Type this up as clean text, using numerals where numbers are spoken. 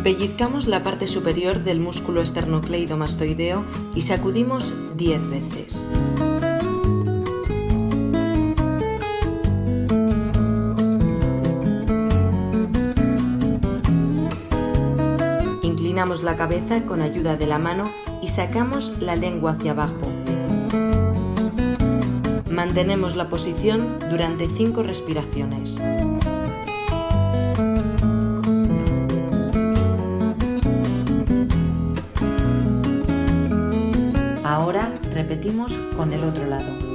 Pellizcamos la parte superior del músculo esternocleidomastoideo y sacudimos 10 veces. Inclinamos la cabeza con ayuda de la mano y sacamos la lengua hacia abajo. Mantenemos la posición durante 5 respiraciones. Ahora repetimos con el otro lado.